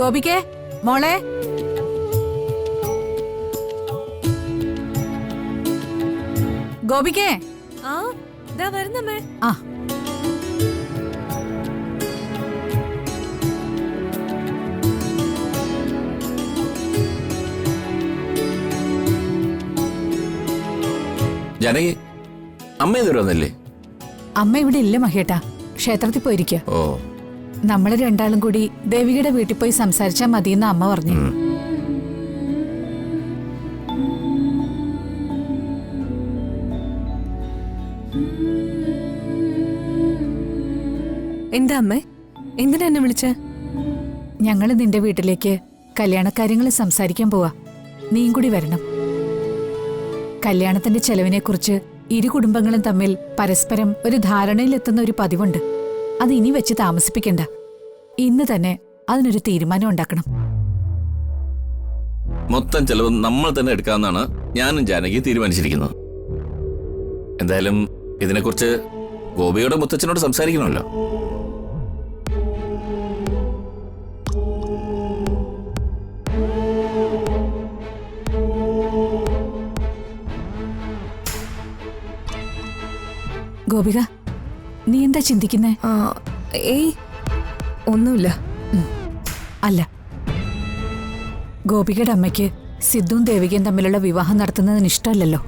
ഗോപികേ മോളെ. ഗോപികേ. ആ ദാ വരുന്നമ്മേ. ആ ജാനകി, അമ്മ ഇതുവരെ വന്നില്ലേ? അമ്മ ഇവിടെ ഇല്ല മഹേട്ടാ, ക്ഷേത്രത്തിൽ പോയിരിക്കുക. ഓ, നമ്മള് രണ്ടാളും കൂടി ദേവികയുടെ വീട്ടിൽ പോയി സംസാരിച്ചാ മതിയെന്ന് അമ്മ പറഞ്ഞു. എന്താ അമ്മേ, എന്തിനാ എന്നെ വിളിച്ചേ? ഞങ്ങള് നിന്റെ വീട്ടിലേക്ക് കല്യാണക്കാര്യങ്ങൾ സംസാരിക്കാൻ പോവാ. നീയും കൂടി വരണം. കല്യാണത്തിന്റെ ചെലവിനെക്കുറിച്ച് ഇരു കുടുംബങ്ങളും തമ്മിൽ പരസ്പരം ഒരു ധാരണയിലെത്തുന്ന ഒരു പതിവുണ്ട്. അത് ഇനി വെച്ച് താമസിപ്പിക്കണ്ട. ഇന്ന് തന്നെ അതിനൊരു തീരുമാനം ഉണ്ടാക്കണം. മൊത്തം ചെലവ് നമ്മൾ തന്നെ എടുക്കാമെന്നാണ് ഞാനും ജാനകി തീരുമാനിച്ചിരിക്കുന്നത്. എന്തായാലും ഇതിനെക്കുറിച്ച് ഗോപിയുടെ മുത്തച്ഛനോട് സംസാരിക്കണമല്ലോ. ഗോപിക, നീ എന്താ ചിന്തിക്കുന്നേ? ഏയ് ഒന്നുമില്ല. അല്ല, ഗോപികയുടെ അമ്മയ്ക്ക് സിദ്ധുവും ദേവികയും തമ്മിലുള്ള വിവാഹം നടത്തുന്നതിന് ഇഷ്ടമല്ലല്ലോ.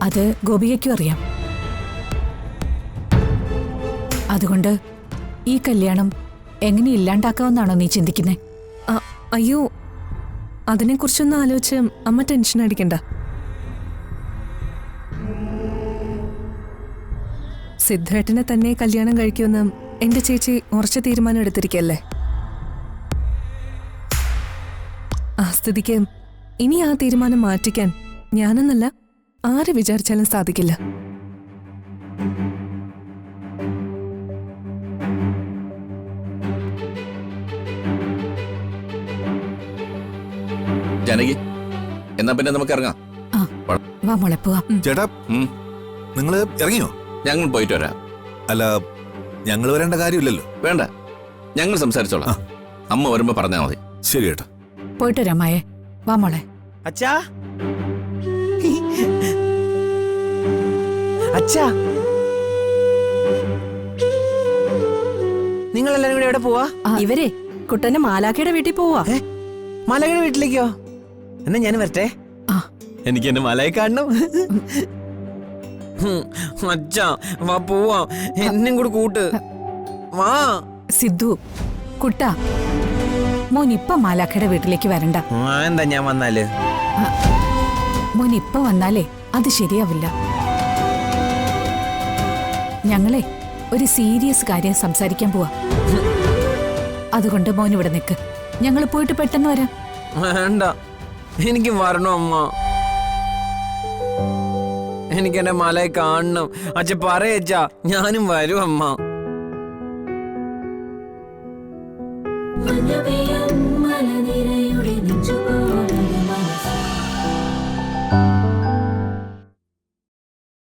അത് ഗോപികയ്ക്കും അറിയാം. അതുകൊണ്ട് ഈ കല്യാണം എങ്ങനെ ഇല്ലാണ്ടാക്കാമെന്നാണോ നീ ചിന്തിക്കുന്നേ? അയ്യോ, അതിനെക്കുറിച്ചൊന്നും ആലോചിച്ച് അമ്മ ടെൻഷൻ അടിക്കണ്ട. സിദ്ധേട്ടനെ തന്നെ കല്യാണം കഴിക്കുമെന്ന് എന്റെ ചേച്ചി ഉറച്ച തീരുമാനം എടുത്തിരിക്കല്ലേ. ആ സ്ഥിതിക്ക് ഇനി ആ തീരുമാനം മാറ്റിക്കാൻ ഞാനെന്നല്ല ആര് വിചാരിച്ചാലും സാധിക്കില്ല. ജാനകി, എന്നാ പിന്നെ നമുക്ക് ഇറങ്ങാം. വാ മോളെ പോവാം. ചേട്ടാ, നിങ്ങള് ഇറങ്ങിയോ? ഞങ്ങൾ പോയിട്ട് വരാം. അല്ല, ഞങ്ങൾ വരേണ്ട കാര്യമില്ലല്ലോ. വേണ്ട, ഞങ്ങൾ സംസാരിച്ചോളാം. അമ്മ വരുമ്പോ പറഞ്ഞാൽ മതി. ശരി ചേട്ടാ. പോയിട്ട് വരാം മായേ. വാ മോളെ. അച്ഛാ, അച്ഛാ, നിങ്ങളെല്ലാരും കൂടെ എവിടെ പോവാ? ഇവരെ കുട്ടന്റെ മാലാഖയുടെ വീട്ടിൽ പോവാ. മലയുടെ വീട്ടിലേക്കോ? എന്നാ ഞാൻ വരട്ടെ. എനിക്ക് എന്നെ മലയെ കാണണം. അച്ഛാ വാ പോവാ, എന്നും കൂടെ കൂട്ട് വാ. സിദ്ധു, കുട്ട, മോൻ ഇപ്പൊ മാലാഖയുടെ വീട്ടിലേക്ക് വരണ്ട. എന്താ ഞാൻ വന്നാല്? മോൻ ഇപ്പൊ വന്നാലേ അത് ശരിയാവില്ല. ഞങ്ങളെ ഒരു സീരിയസ് കാര്യം സംസാരിക്കാൻ പോവാ. അതുകൊണ്ട് മോൻ ഇവിടെ നിൽക്ക്. ഞങ്ങൾ പോയിട്ട് പെട്ടെന്ന് വരാം. വേണ്ട, എനിക്ക് വരണം അമ്മ. എനിക്ക് എന്നെ മലയെ കാണണം. അച്ഛ പറയച്ചാ, ഞാനും വരും അമ്മ. മലനിരയുടെ നെഞ്ചുപോ